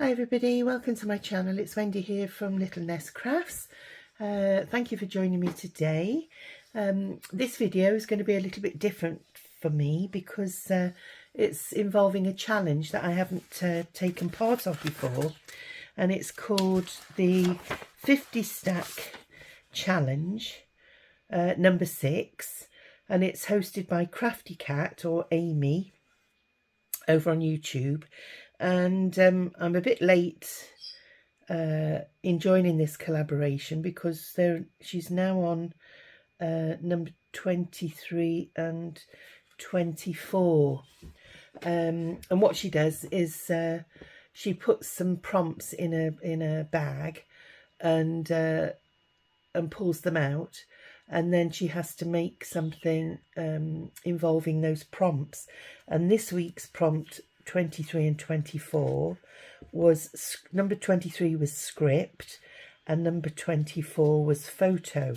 Hi everybody, welcome to my channel. It's Wendy here from Little Nest Crafts. Thank you for joining me today. This video is going to be a little bit different for me because it's involving a challenge that I haven't taken part of before, and it's called the 50 stack challenge number 6, and it's hosted by Crafty Cat, or Amy, over on YouTube. And I'm a bit late in joining this collaboration because she's now on number 23 and 24. And what she does is she puts some prompts in a bag and pulls them out, and then she has to make something involving those prompts. And this week's prompt 23 and 24 was, number 23 was script and number 24 was photo.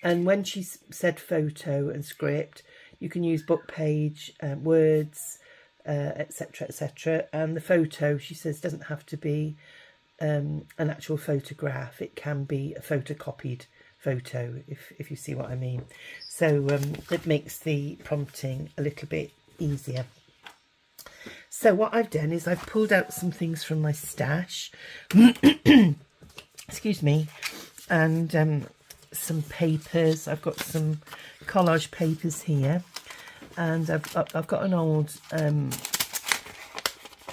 And when she said photo and script, you can use book page, words, etc, etc. And the photo, she says, doesn't have to be an actual photograph. It can be a photocopied photo, if you see what I mean. So it makes the prompting a little bit easier. So what I've done is I've pulled out some things from my stash, excuse me, and some papers. I've got some collage papers here, and I've got an old A4,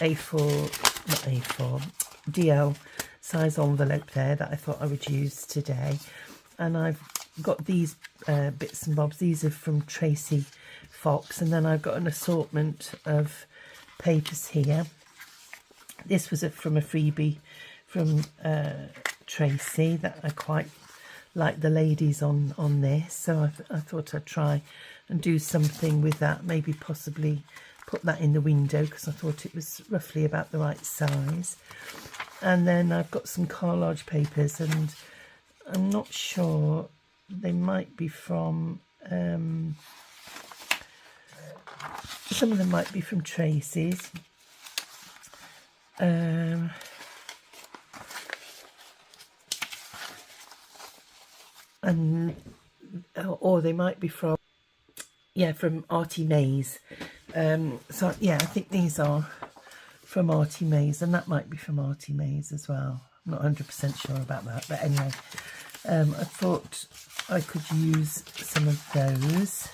not A4, DL size envelope there that I thought I would use today. And I've got these bits and bobs. These are from Tracy Fox, and then I've got an assortment of papers here. This was from a freebie from Tracy that I quite like the ladies on this, so I thought I'd try and do something with that, maybe possibly put that in the window because I thought it was roughly about the right size. And then I've got some collage papers, and I'm not sure, they might be from some of them might be from Tracy's, or they might be from, from Artie Mays. So yeah, I think these are from Artie Mays, and that might be from Artie Mays as well. I'm not 100% sure about that, but anyway, I thought I could use some of those.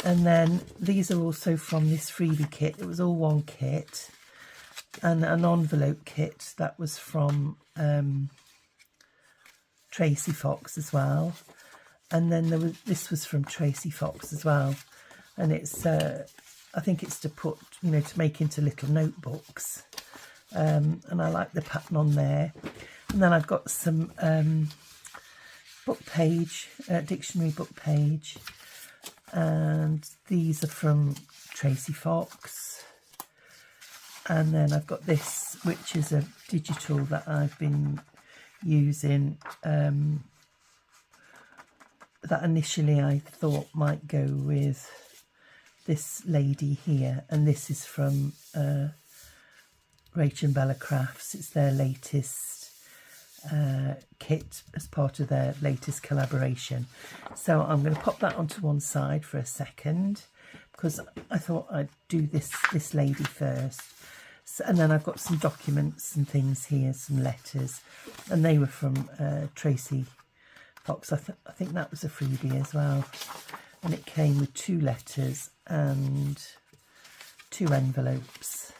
And then these are also from this freebie kit. It was all one kit, and an envelope kit that was from Tracy Fox as well. And then this was from Tracy Fox as well, and it's I think it's to put, to make into little notebooks. And I like the pattern on there. And then I've got some book page, dictionary book page. And these are from Tracy Fox. And then I've got this, which is a digital that I've been using, that initially I thought might go with this lady here. And this is from Rach and Bella Crafts. It's their latest kit as part of their latest collaboration. So I'm going to pop that onto one side for a second because I thought I'd do this lady first. So, and then I've got some documents and things here, some letters, and they were from Tracy Fox. I think that was a freebie as well, and it came with 2 letters and 2 envelopes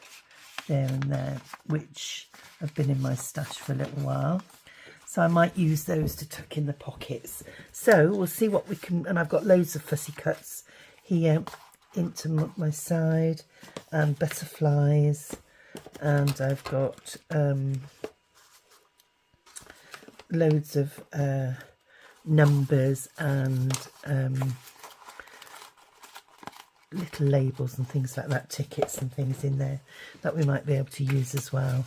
there and there, which have been in my stash for a little while. So I might use those to tuck in the pockets. So we'll see what we can, and I've got loads of fussy cuts here into my side, and butterflies, and I've got loads of numbers and little labels and things like that, tickets and things in there that we might be able to use as well.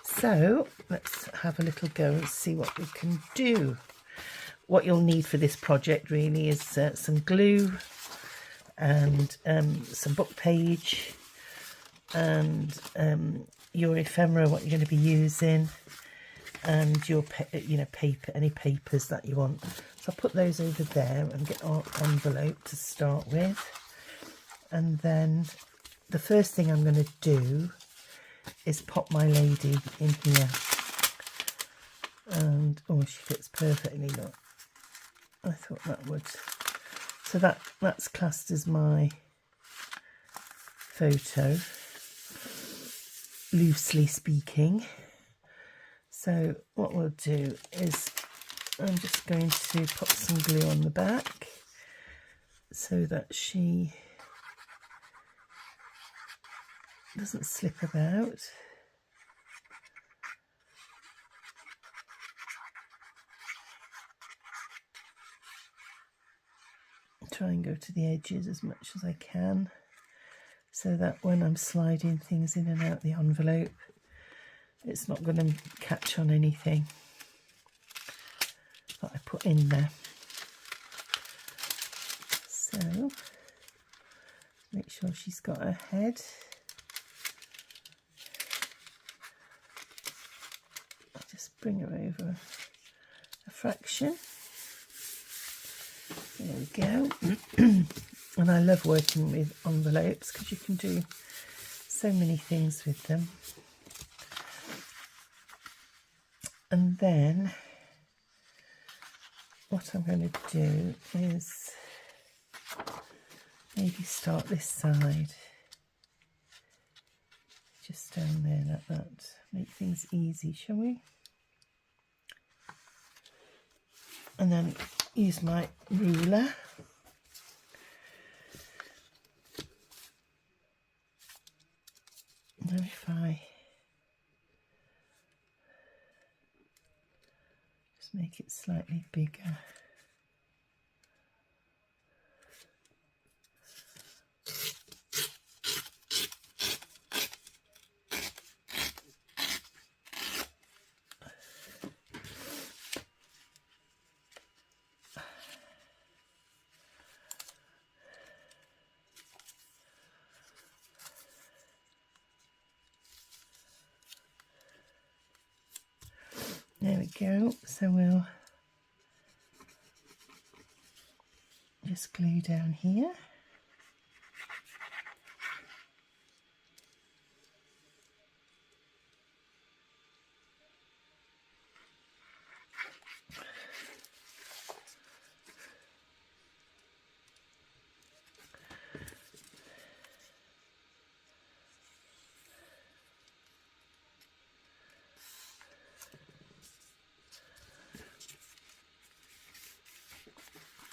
So let's have a little go and see what we can do. What you'll need for this project really is some glue and some book page and your ephemera, what you're going to be using, and your paper, any papers that you want. So I'll put those over there and get our envelope to start with. And then the first thing I'm going to do is pop my lady in here. And oh, she fits perfectly, look. I thought that would. So that's classed as my photo, loosely speaking. So what we'll do is I'm just going to pop some glue on the back so that she doesn't slip about. Try and go to the edges as much as I can so that when I'm sliding things in and out the envelope, it's not going to catch on anything that I put in there. So make sure she's got her head. I'll just bring her over a fraction. There we go. And I love working with envelopes because you can do so many things with them. And then what I'm going to do is maybe start this side, just down there like that. Make things easy, shall we? And then use my ruler. And if I just make it slightly bigger. There we go. So we'll just glue down here.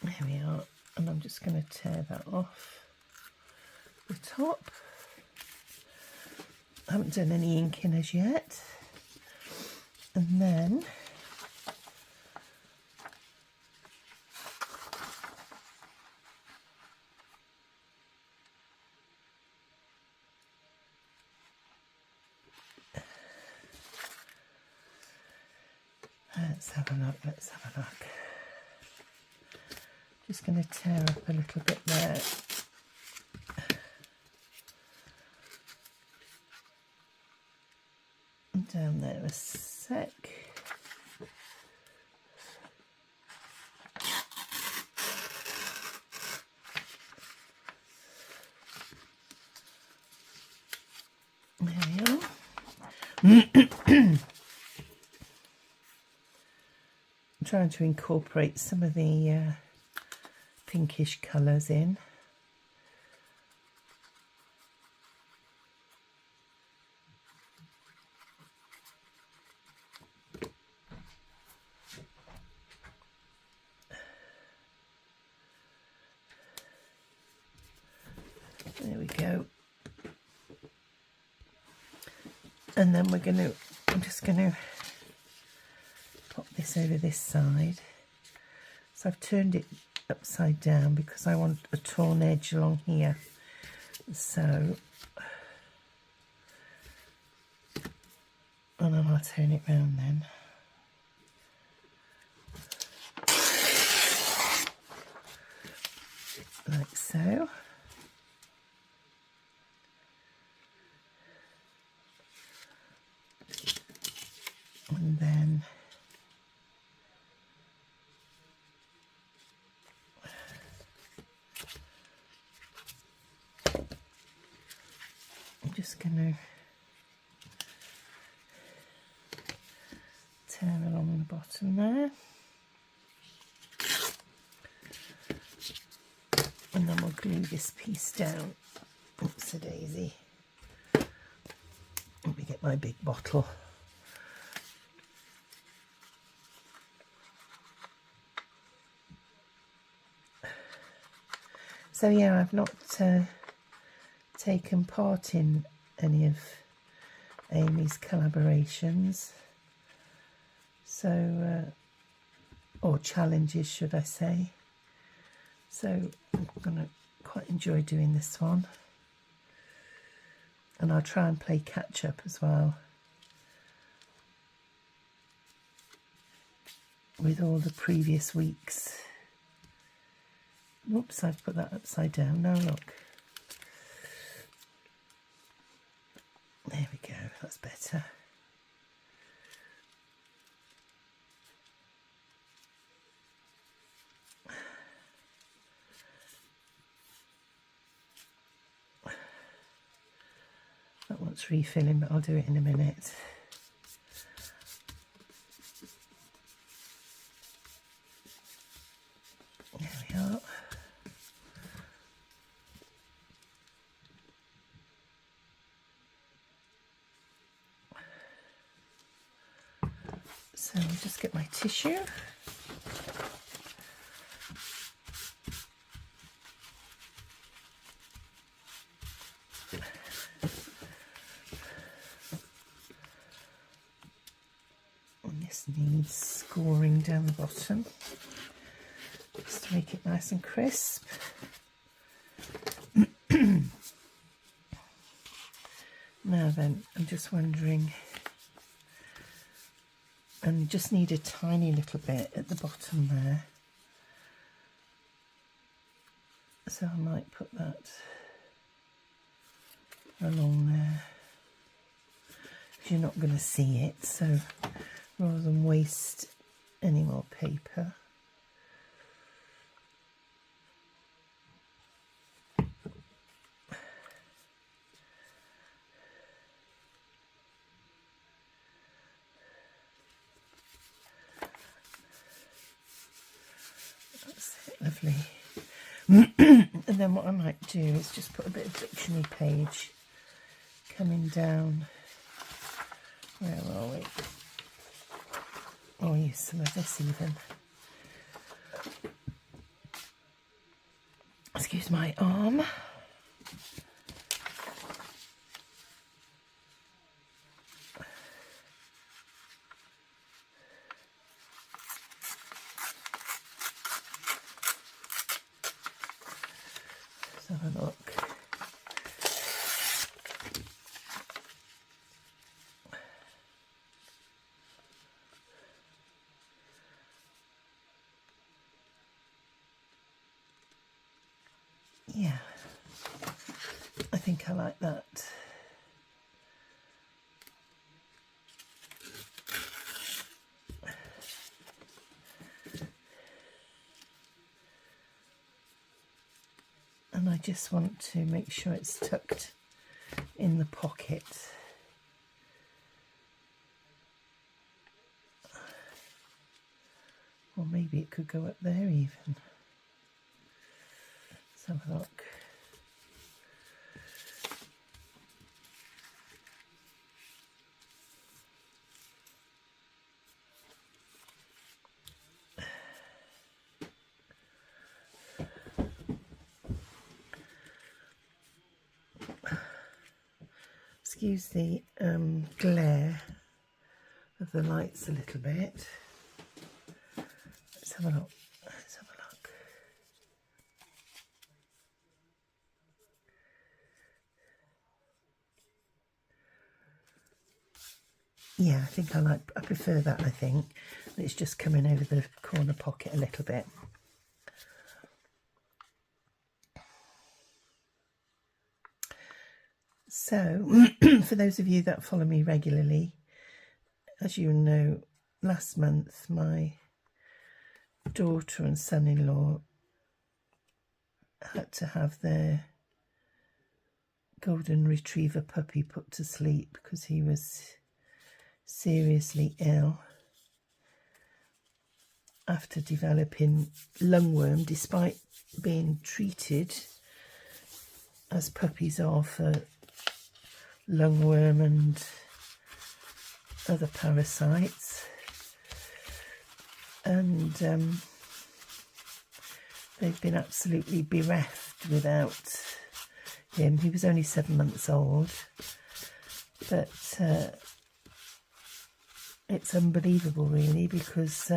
There we are, and I'm just going to tear that off the top. I haven't done any inking as yet. And then let's have a look, let's have a look. Just going to tear up a little bit there. And down there a sec. There we are. I'm trying to incorporate some of the pinkish colours in. There we go. And then I'm just going to pop this over this side. So I've turned it upside down because I want a torn edge along here. So, and then I'll turn it round then. Like so. just going to tear along the bottom there, and then we'll glue this piece down. Oops a daisy. Let me get my big bottle. So yeah, I've not taken part in any of Amy's collaborations, so or challenges should I say, so I'm going to quite enjoy doing this one, and I'll try and play catch up as well with all the previous weeks. Whoops, I've put that upside down. Now look. There we go, that's better. That wants refilling, but I'll do it in a minute. There we are. So I'll just get my tissue. And this needs scoring down the bottom, just to make it nice and crisp. Now then, I'm just wondering, and just need a tiny little bit at the bottom there, so I might put that along there, because you're not going to see it, so rather than waste any more paper, lovely. And then what I might do is just put a bit of dictionary page coming down. Where are we? I'll use some of this even. Excuse my arm. Let's have a look. Yeah, I think I like that. And I just want to make sure it's tucked in the pocket. Or maybe it could go up there even. Let's have a look. Excuse the glare of the lights a little bit. Let's have a look. Let's have a look. Yeah, I think I prefer that, I think. It's just coming over the corner pocket a little bit. So, for those of you that follow me regularly, as you know, last month my daughter and son-in-law had to have their golden retriever puppy put to sleep because he was seriously ill after developing lungworm, despite being treated as puppies are for lungworm and other parasites. And they've been absolutely bereft without him. He was only 7 months old, but it's unbelievable really, because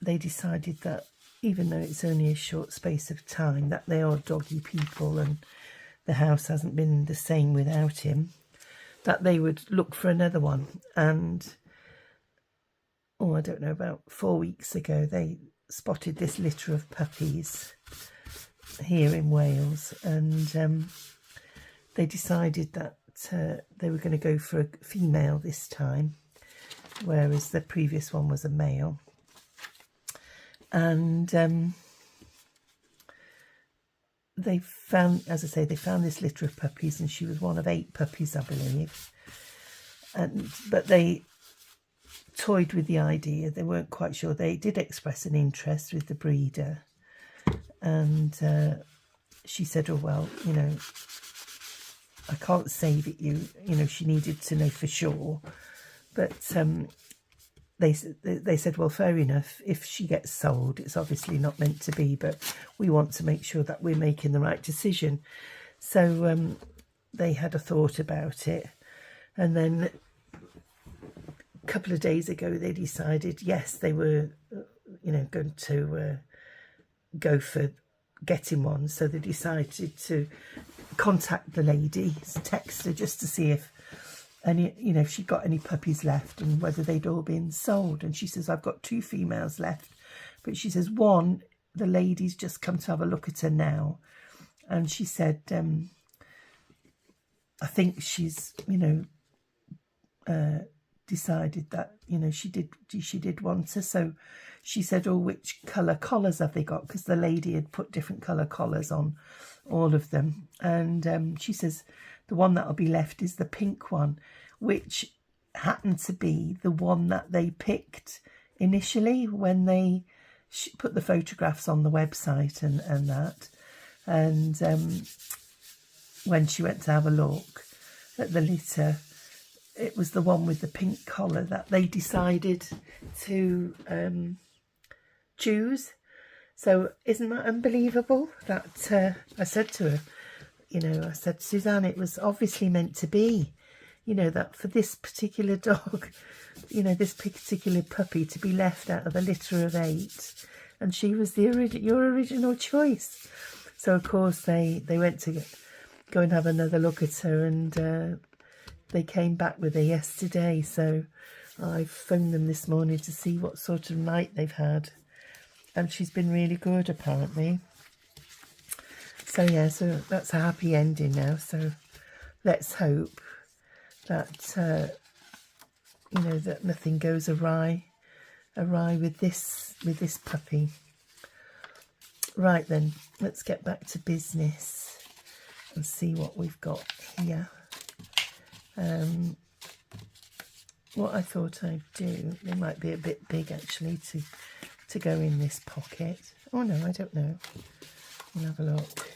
they decided that even though it's only a short space of time, that they are doggy people and the house hasn't been the same without him, that they would look for another one. And I don't know, about 4 weeks ago they spotted this litter of puppies here in Wales, and they decided that they were going to go for a female this time, whereas the previous one was a male. And they found, as I say, they found this litter of puppies, and she was one of 8 puppies, I believe. But they toyed with the idea. They weren't quite sure. They did express an interest with the breeder, and she said, "Oh well, you know, I can't save it. You know, she needed to know for sure." But they said, "Well, fair enough. If she gets sold, it's obviously not meant to be, but we want to make sure that we're making the right decision." So they had a thought about it, and then a couple of days ago they decided, yes, they were, you know, going to go for getting one. So they decided to contact the lady, text her, just to see if any, you know, if she got any puppies left and whether they'd all been sold. And she says, "I've got 2 females left," but she says one, the lady's just come to have a look at her now, and she said, I think she's, you know, decided that, you know, she did want her. So she said, "Oh, which colour collars have they got?" Because the lady had put different colour collars on all of them. And she says the one that'll be left is the pink one, which happened to be the one that they picked initially when they put the photographs on the website and that. And when she went to have a look at the litter, it was the one with the pink collar that they decided to choose. So isn't that unbelievable? That I said to her, you know, I said, "Suzanne, it was obviously meant to be, you know, that for this particular dog, you know, this particular puppy to be left out of a litter of 8, and she was your original choice." So of course they went to go and have another look at her, and they came back with her yesterday. So I phoned them this morning to see what sort of night they've had, and she's been really good apparently. So yeah, so that's a happy ending now. So let's hope that you know, that nothing goes awry with this puppy. Right then, let's get back to business and see what we've got here. What I thought I'd do, they might be a bit big actually to go in this pocket. Oh no, I don't know. We'll have a look.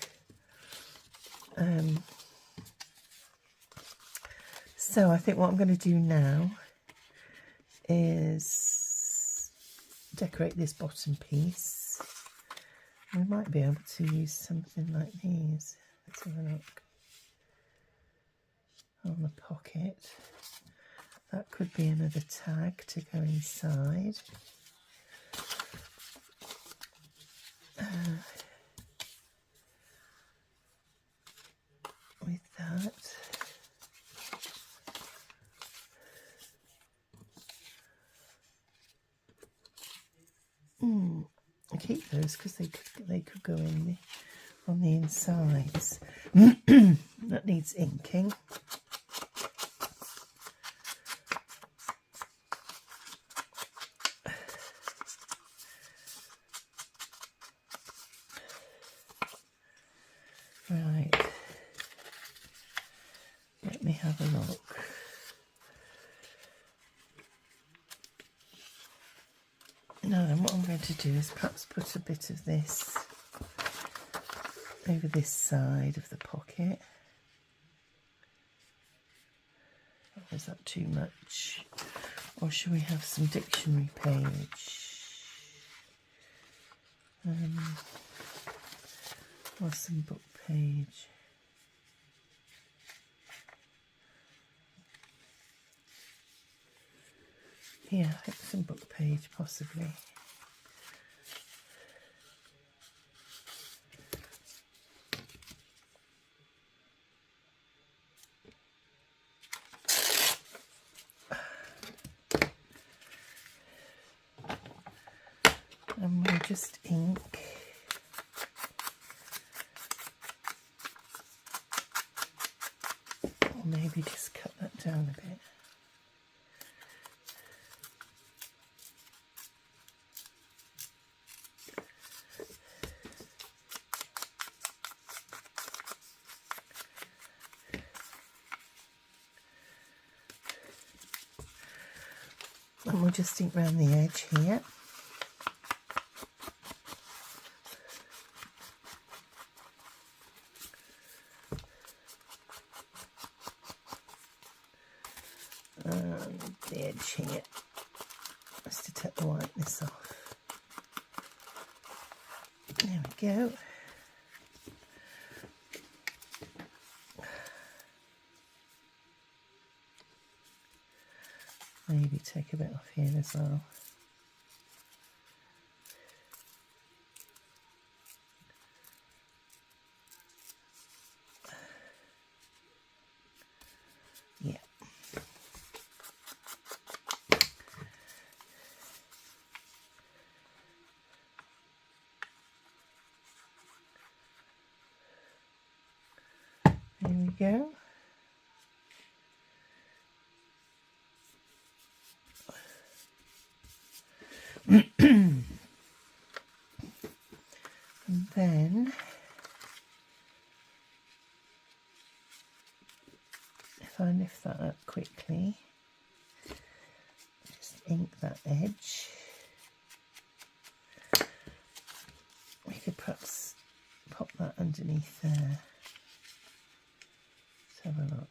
So I think what I'm going to do now is decorate this bottom piece. We might be able to use something like these. Let's have a look. On the pocket. That could be another tag to go inside. With that. I keep those because they could go in on the insides. That needs inking. Right, let me have a look. Now then, what I'm going to do is perhaps put a bit of this over this side of the pocket. Or is that too much? Or should we have some dictionary page? Or some book page? Yeah, I think some book page possibly. And we'll just ink or maybe just cut that down a bit. And we'll just ink round the edge here. And the edge here, just to take the whiteness off. There we go. Maybe take a bit off here as well. Yeah. There we go. And then if I lift that up quickly, just ink that edge. We could perhaps pop that underneath there. Let's have a look.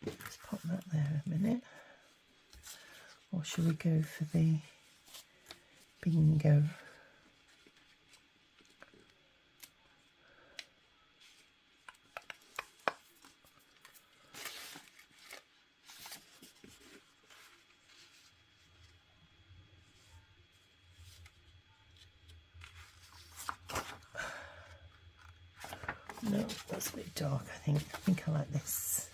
Let's pop that there a minute. Or should we go for the bingo? No, that's a bit dark, I think. I think I like this.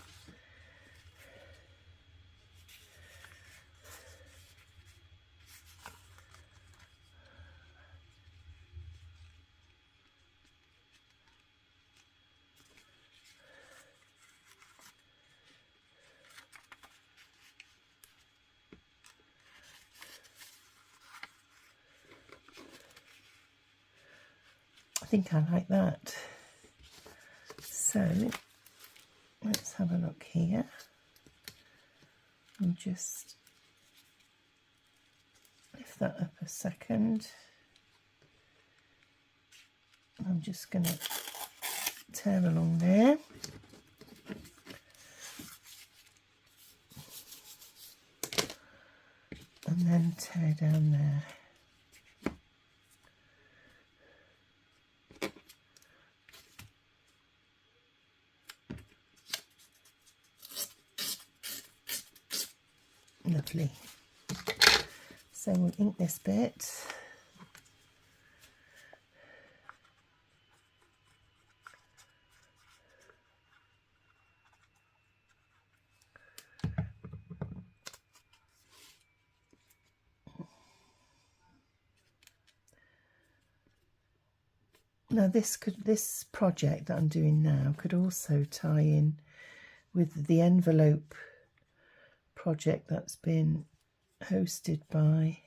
I think I like that. So let's have a look here and just lift that up a second. I'm just going to tear along there. And then tear down there. Lovely. So we'll ink this bit. Now this project that I'm doing now could also tie in with the envelope project that's been hosted by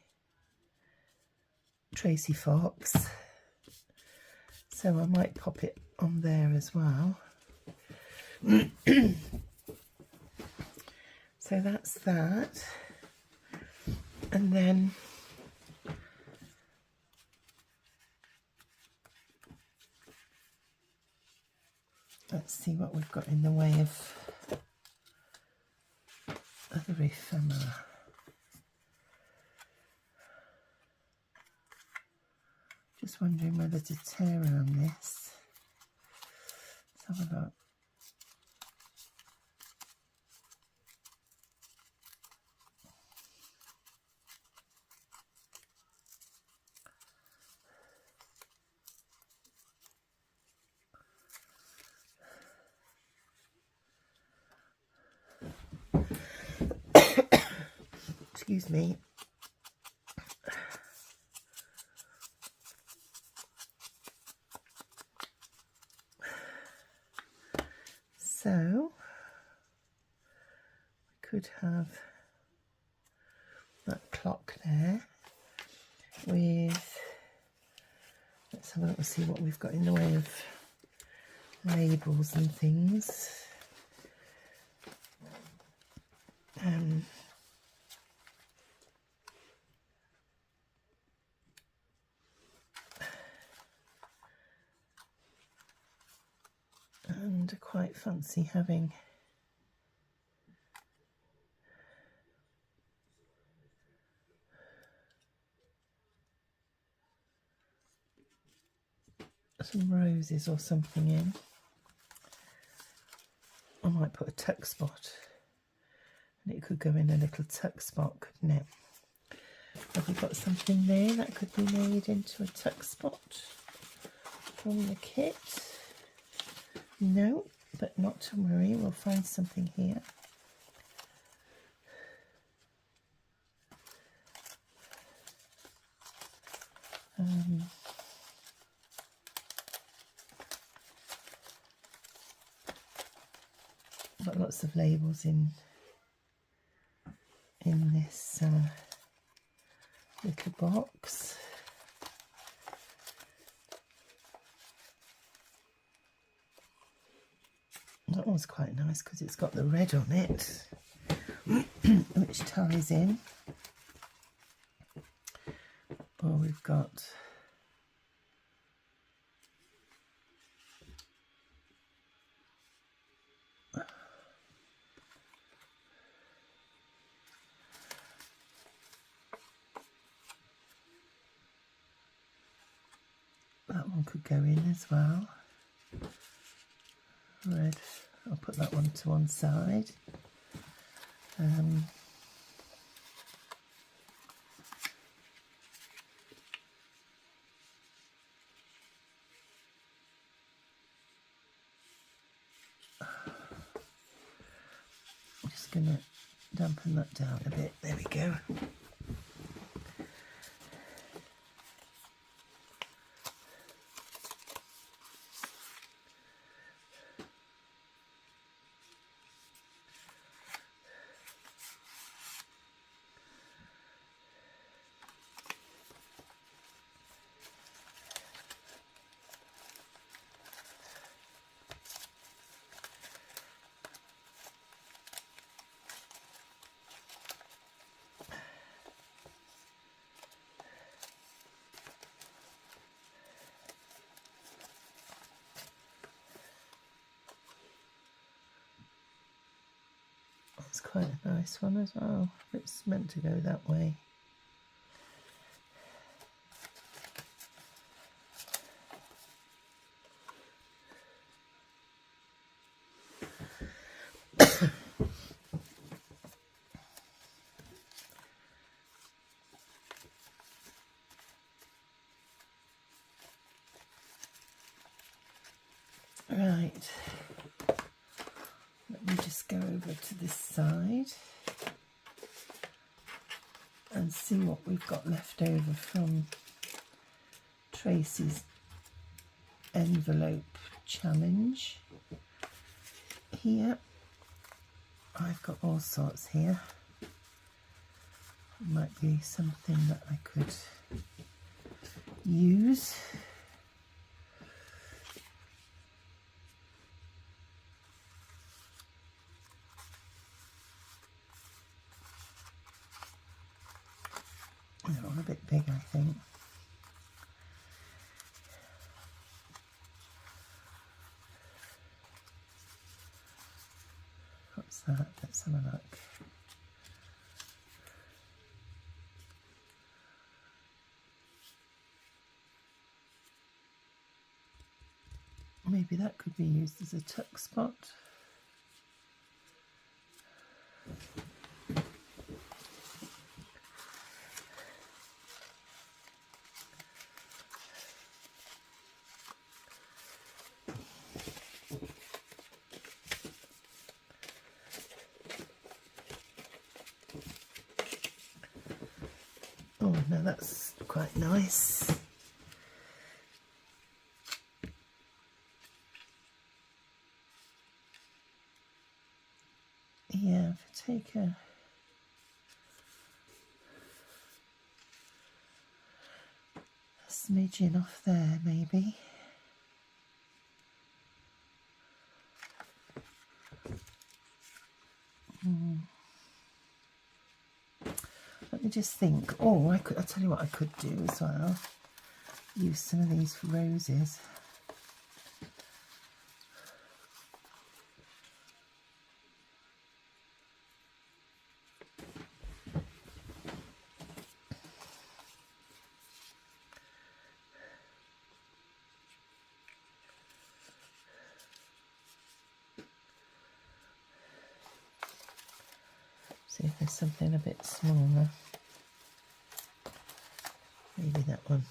Tracy Fox, so I might pop it on there as well. So that's that, and then let's see what we've got in the way of other ephemera. Just wondering whether to tear around this. Let's have a look. Excuse me. So we could have that clock there with, let's have a look and see what we've got in the way of labels and things. And I quite fancy having some roses or something in. I might put a tuck spot, and it could go in a little tuck spot, couldn't it? Have we got something there that could be made into a tuck spot from the kit? No, but not to worry, we'll find something here. Got lots of labels in this little box. That one's quite nice because it's got the red on it, which ties in. Or we've got that one could go in as well. Red, I'll put that one to one side. I'm just going to dampen that down a bit. There we go. That's quite a nice one as well. It's meant to go that way. Right. Let me just go over to this side and see what we've got left over from Tracy's envelope challenge. Here, I've got all sorts here. Might be something that I could use. They're all a bit big, I think. What's that? Let's have a look. Maybe that could be used as a tuck spot. Oh, no, that's quite nice. Yeah, if I take a smidgen off there, maybe. Let me just think. Oh, I'll tell you what I could do as well. Use some of these roses. See if there's something a bit smaller. Maybe that one.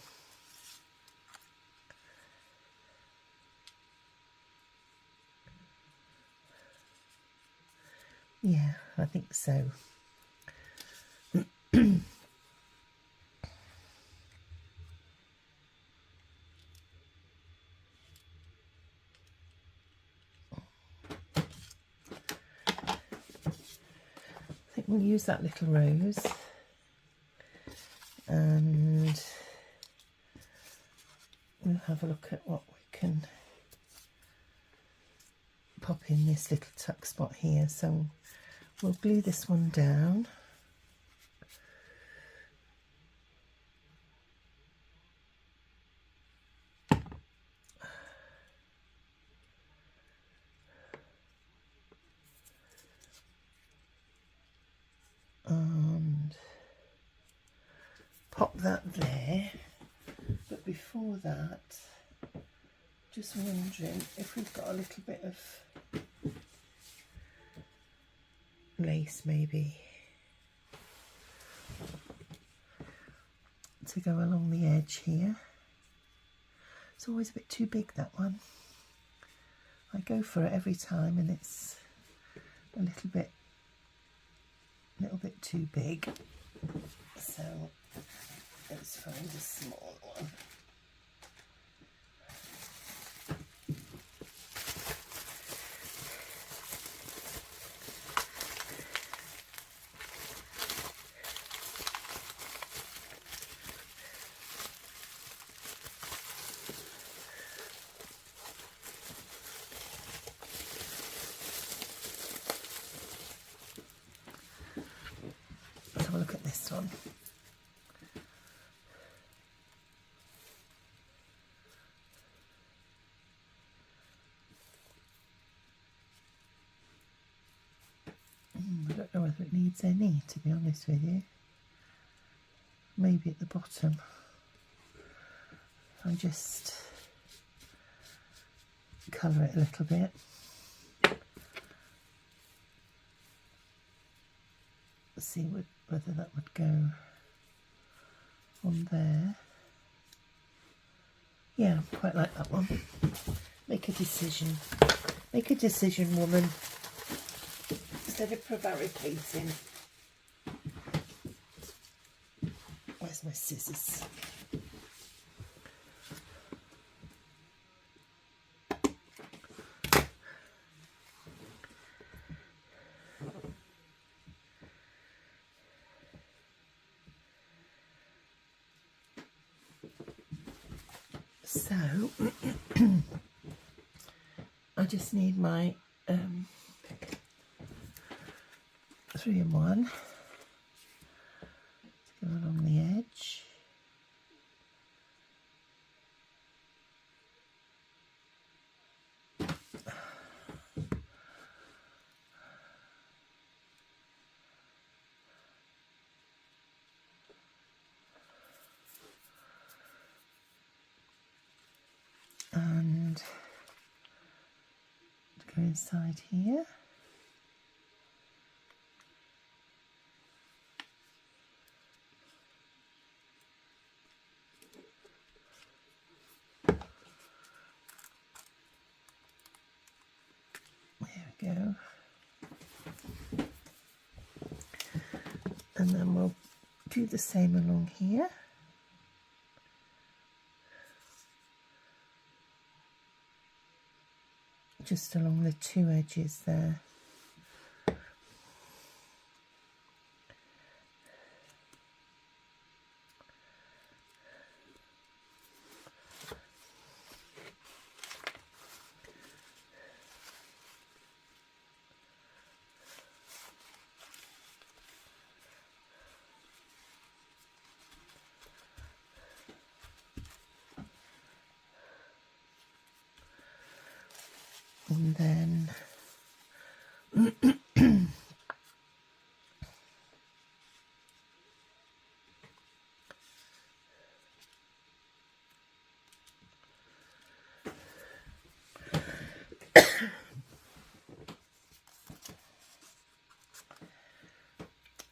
Yeah, I think so. I think we'll use that little rose, and we'll have a look at what we can pop in this little tuck spot here. So we'll glue this one down. And pop that there. But before that, just wondering if we've got a little bit of lace maybe to go along the edge here. It's always a bit too big, that one. I go for it every time and it's a little bit too big, so let's find a small one. Let's have a look at this one. I don't know whether it needs any, to be honest with you. Maybe at the bottom. I just colour it a little bit. See whether that would go on there. Yeah, I quite like that one. Make a decision. Make a decision, woman. Instead of prevaricating. Where's my scissors? So I just need my 3-in-1 to go along the edge. And to go inside here. There we go. And then we'll do the same along here. Just along the 2 edges there. And then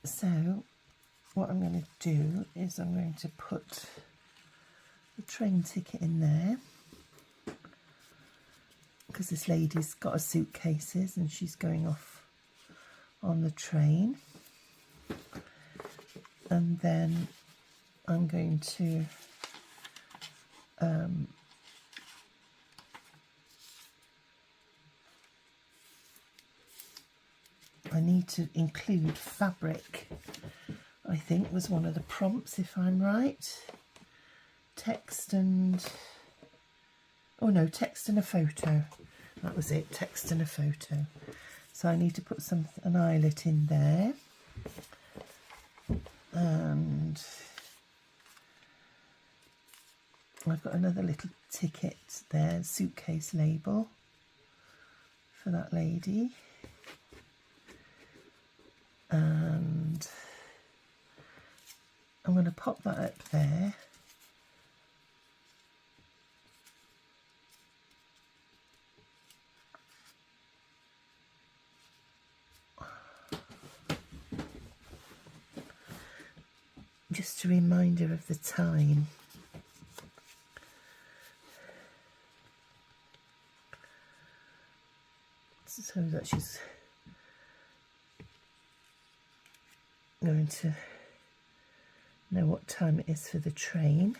so what I'm going to do is I'm going to put the train ticket in there, because this lady's got her suitcases and she's going off on the train. And then I'm going to I need to include fabric, I think was one of the prompts, if I'm right. Text and, oh no, text and a photo. That was it, text and a photo. So I need to put an eyelet in there. And I've got another little ticket there, suitcase label for that lady. And I'm going to pop that up there. Just a reminder of the time. So that she's going to know what time it is for the train.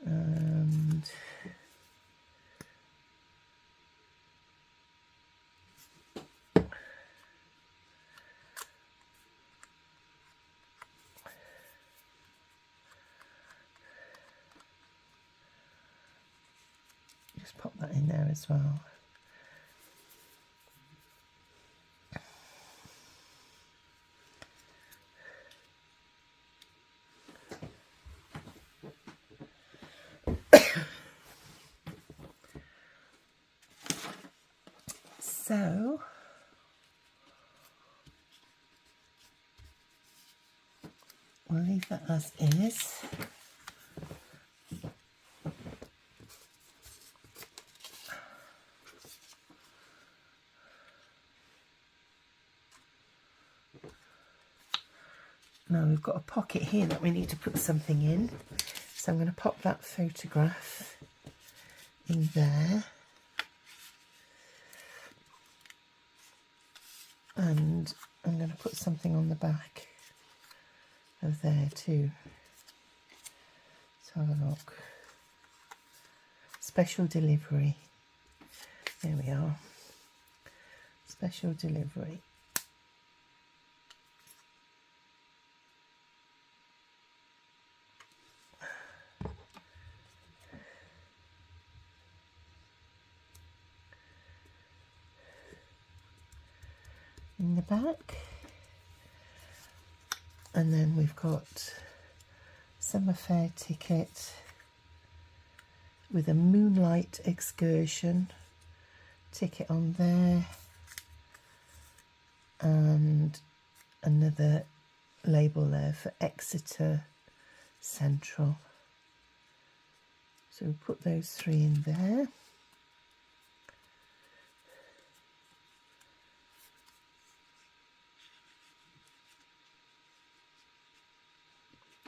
And just pop that in there as well. So we'll leave that as is. Now we've got a pocket here that we need to put something in. So I'm going to pop that photograph in there. And I'm going to put something on the back of there too. Let's have a look. Special delivery. There we are. Special delivery. in the back. And then we've got summer fair ticket with a moonlight excursion ticket on there, and another label there for Exeter Central. So we'll put those 3 in there.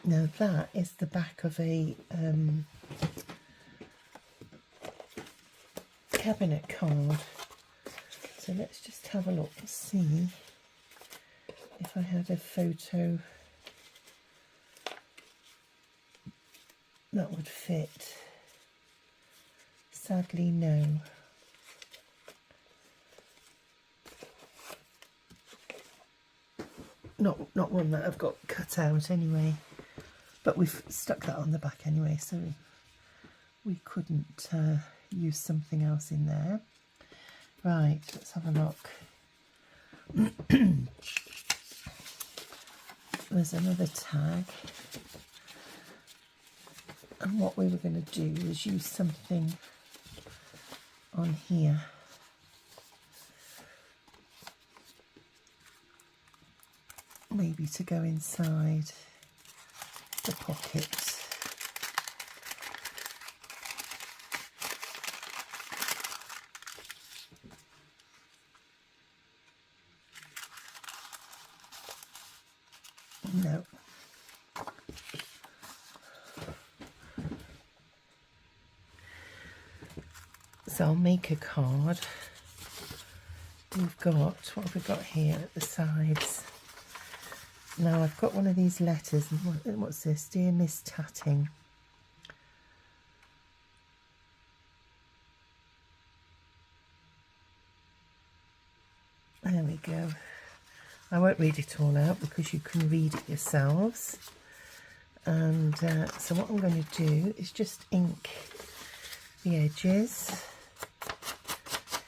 Now that is the back of a cabinet card. So let's just have a look and see if I had a photo that would fit. Sadly, no. Not one that I've got cut out anyway. But we've stuck that on the back anyway, so we couldn't use something else in there. Right, let's have a look. There's another tag. And what we were going to do is use something on here. Maybe to go inside the pocket. No. So I'll make a card. We've got, what have we got here at the sides? Now I've got one of these letters. What's this? Dear Miss Tatting. There we go. I won't read it all out because you can read it yourselves. And so what I'm going to do is just ink the edges.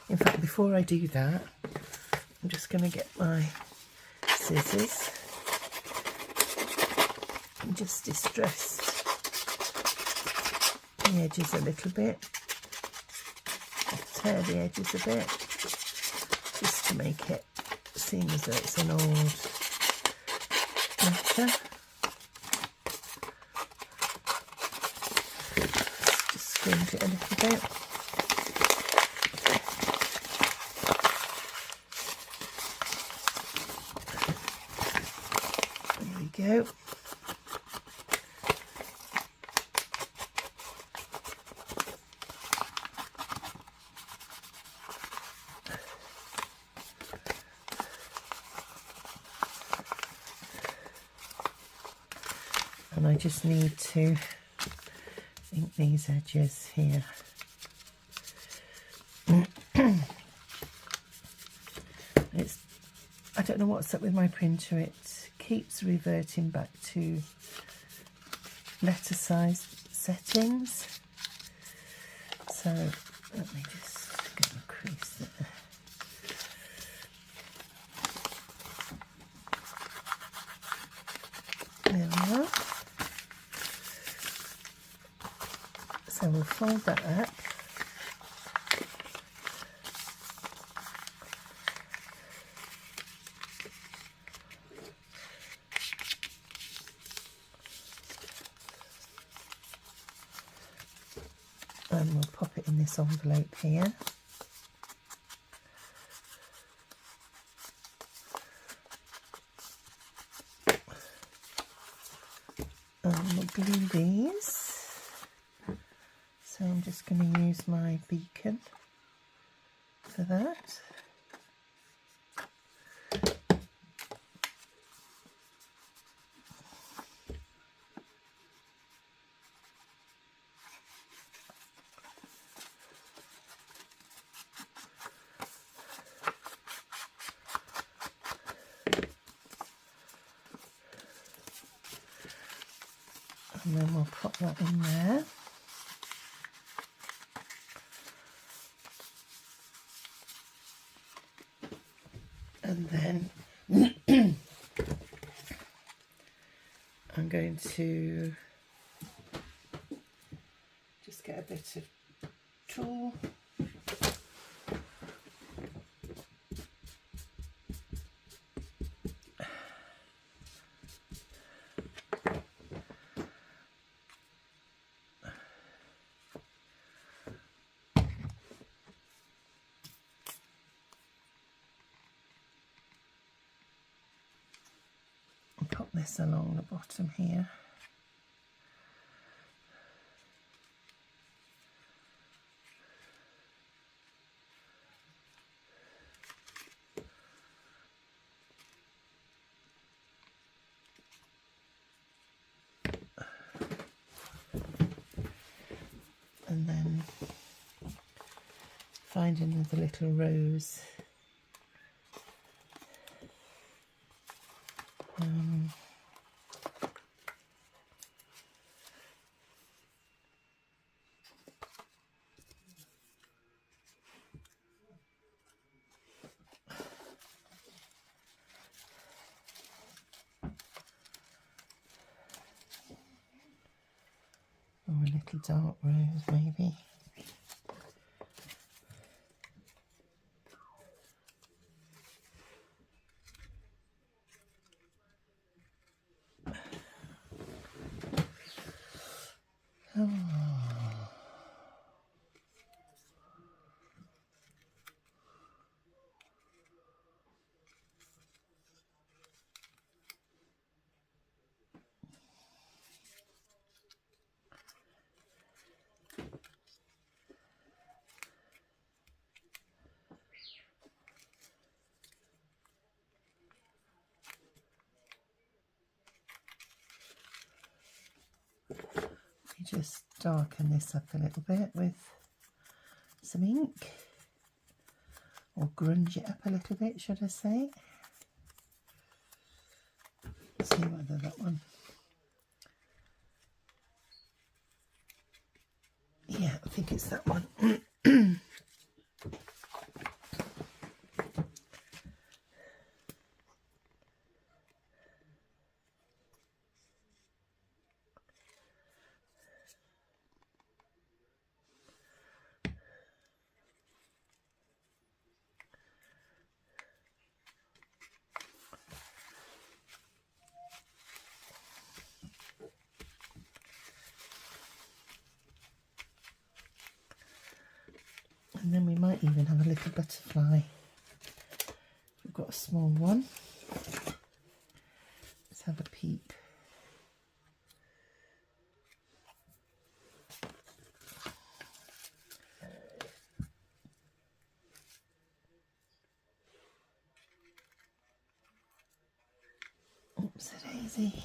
In fact, before I do that, I'm just going to get my scissors and just distress the edges a little bit, tear the edges a bit, just to make it seem as though it's an old letter. Just scrunch it a little bit. There we go. And I just need to ink these edges here. I don't know what's up with my printer, it keeps reverting back to letter size settings. So let me just get a crease there. There we are. So we'll fold that up. And we'll pop it in this envelope here. And we'll glue these. So I'm just going to use my beacon for that. And then we'll pop that in there. And then I'm going to just get a bit of tulle. Put this along the bottom here. And then find another little rose. Or a little dark rose maybe. Oh. Just darken this up a little bit with some ink, or grunge it up a little bit, should I say. Let's see whether that one, yeah, I think it's that one. And then we might even have a little butterfly. We've got a small one. Let's have a peep. Oops, a daisy.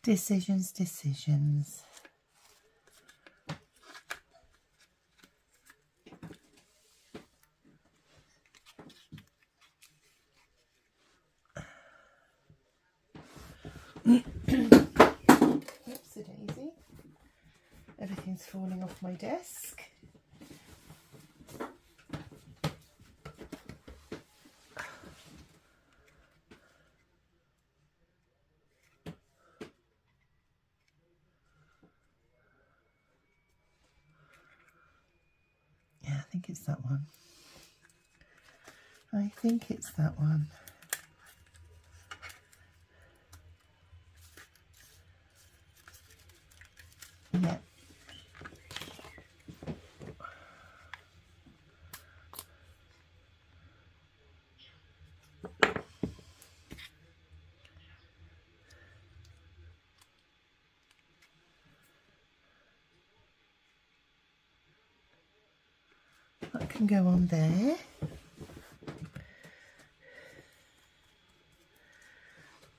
Decisions, decisions. Oopsie-daisy. Everything's falling off my desk. Yeah, I think it's that one. I think it's that one. Yeah. That can go on there.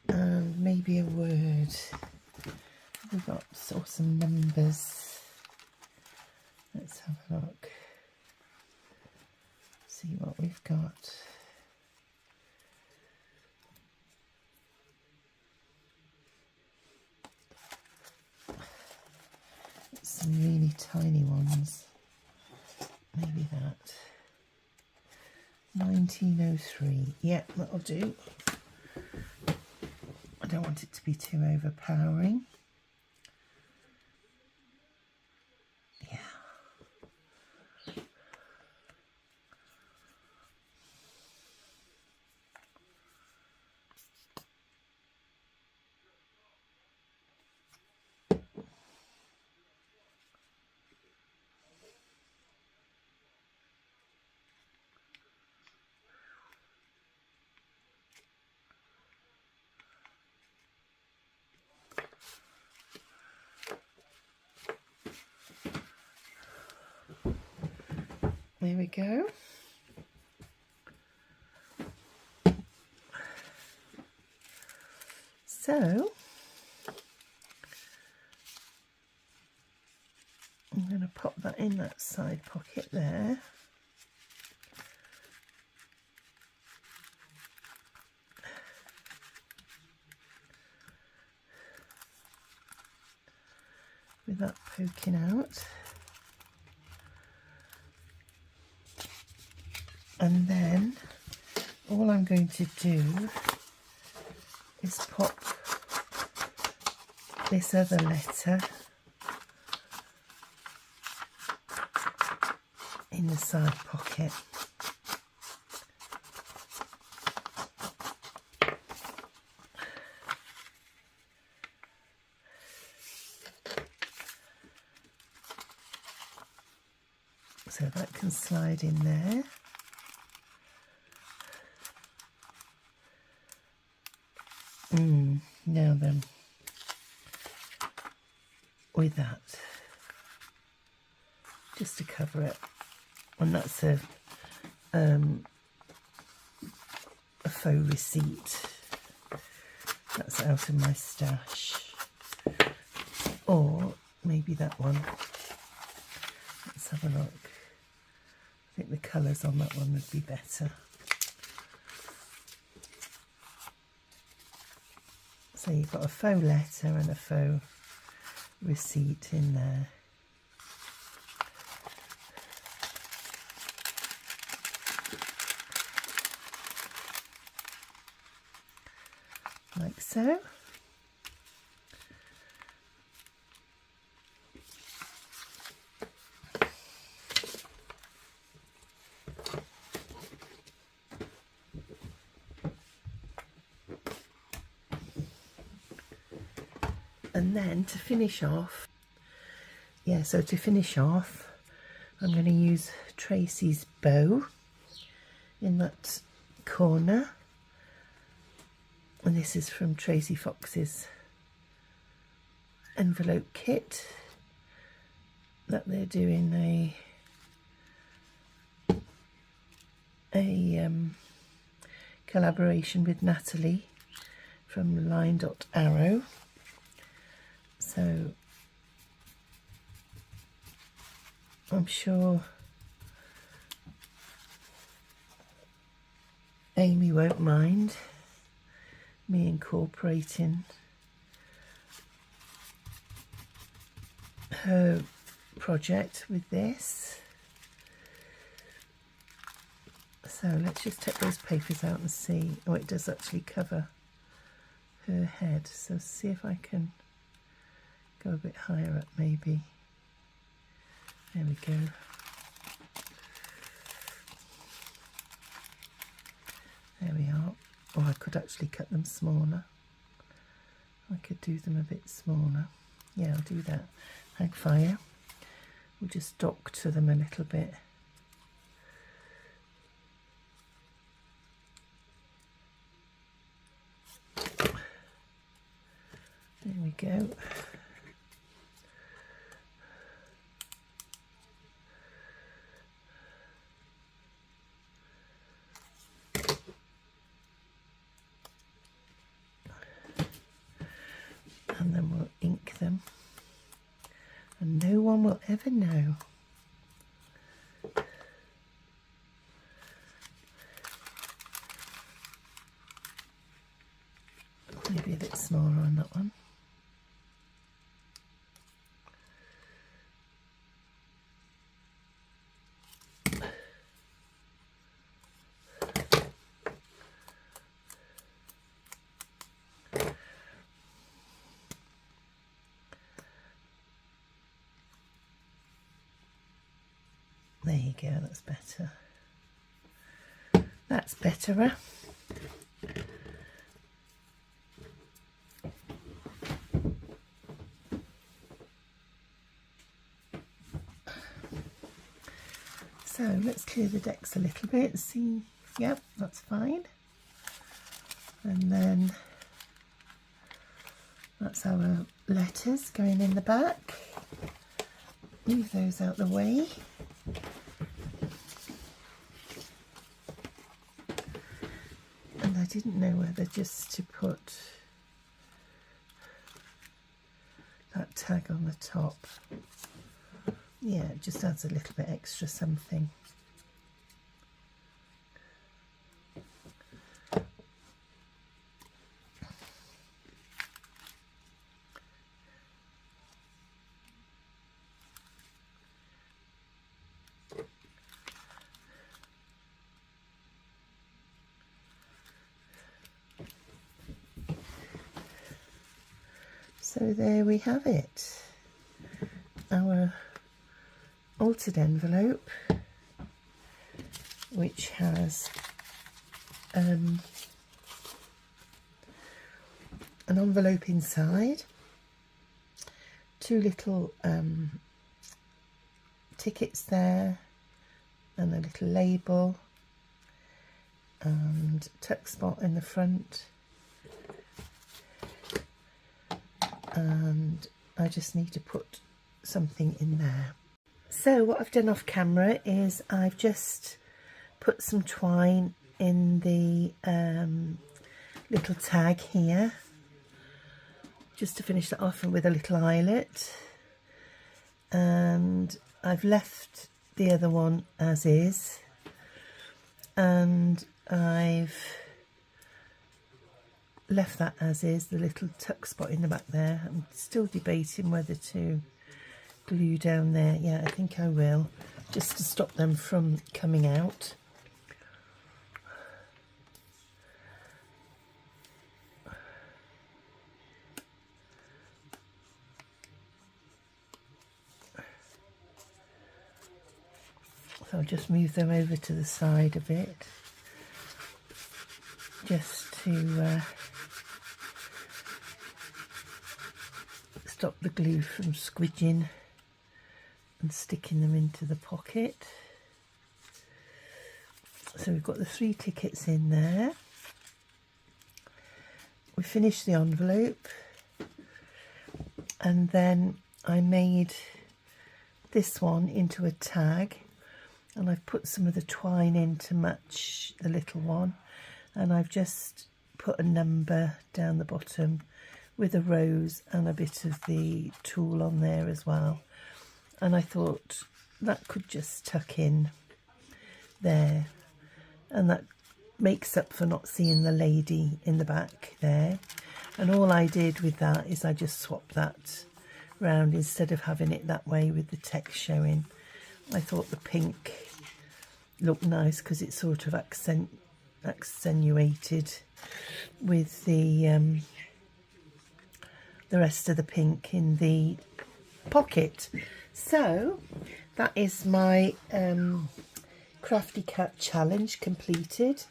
And maybe a word. We've got some numbers. Let's have a look. See what we've got. Some really tiny ones. Maybe that. 1903. Yeah, that'll do. I don't want it to be too overpowering. Yeah. There we go. So I'm going to pop that in that side pocket there. With that poking out. And then all I'm going to do is pop this other letter in the side pocket. So that can slide in there. Now then, with that, just to cover it, and that's a faux receipt. That's out of my stash, or maybe that one. Let's have a look. I think the colours on that one would be better. So you've got a faux letter and a faux receipt in there. Like so. And then to finish off, I'm going to use Tracy's bow in that corner. And this is from Tracy Fox's envelope kit that they're doing a collaboration with Nathalie from Line.Arrow. So I'm sure Amy won't mind me incorporating her project with this. So let's just take those papers out and see. Oh, it does actually cover her head. So see if I can go a bit higher up maybe. There we go. There we are. Or I could actually cut them smaller. I could do them a bit smaller. Yeah, I'll do that. Hang fire. We'll just dock to them a little bit. There we go. And then we'll ink them, and no one will ever know. Maybe a bit smaller on that one. There you go, that's better. That's betterer. So let's clear the decks a little bit, see, yep, that's fine. And then that's our letters going in the back. Move those out the way. And I didn't know whether just to put that tag on the top. Yeah, it just adds a little bit extra something. So there we have it, our altered envelope, which has an envelope inside, two little tickets there, and a little label, and tuck spot in the front. And I just need to put something in there. So what I've done off camera is I've just put some twine in the little tag here, just to finish that off, and with a little eyelet, and I've left the other one as is, and I've left that as is, the little tuck spot in the back there. I'm still debating whether to glue down there. Yeah, I think I will, just to stop them from coming out. So I'll just move them over to the side a bit, just to stop the glue from squidging and sticking them into the pocket. So we've got the 3 tickets in there. We finished the envelope, and then I made this one into a tag, and I've put some of the twine in to match the little one, and I've just put a number down the bottom with a rose and a bit of the tulle on there as well. And I thought that could just tuck in there, and that makes up for not seeing the lady in the back there. And all I did with that is I just swapped that round instead of having it that way with the text showing. I thought the pink looked nice because it sort of accentuated with the rest of the pink in the pocket. So that is my Crafty Cat challenge completed,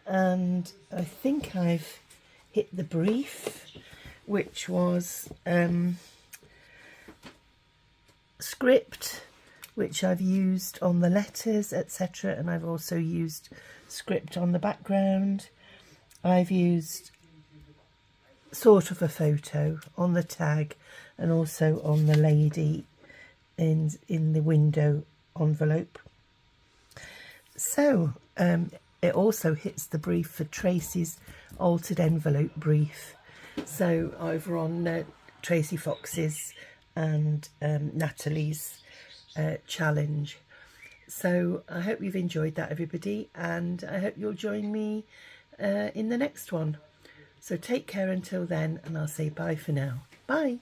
and I think I've hit the brief, which was script, which I've used on the letters, etc., and I've also used script on the background. I've used sort of a photo on the tag and also on the lady in the window envelope. So it also hits the brief for Tracy's altered envelope brief. So over on Tracy Fox's and Natalie's challenge. So I hope you've enjoyed that, everybody, and I hope you'll join me in the next one. So take care until then, and I'll say bye for now. Bye.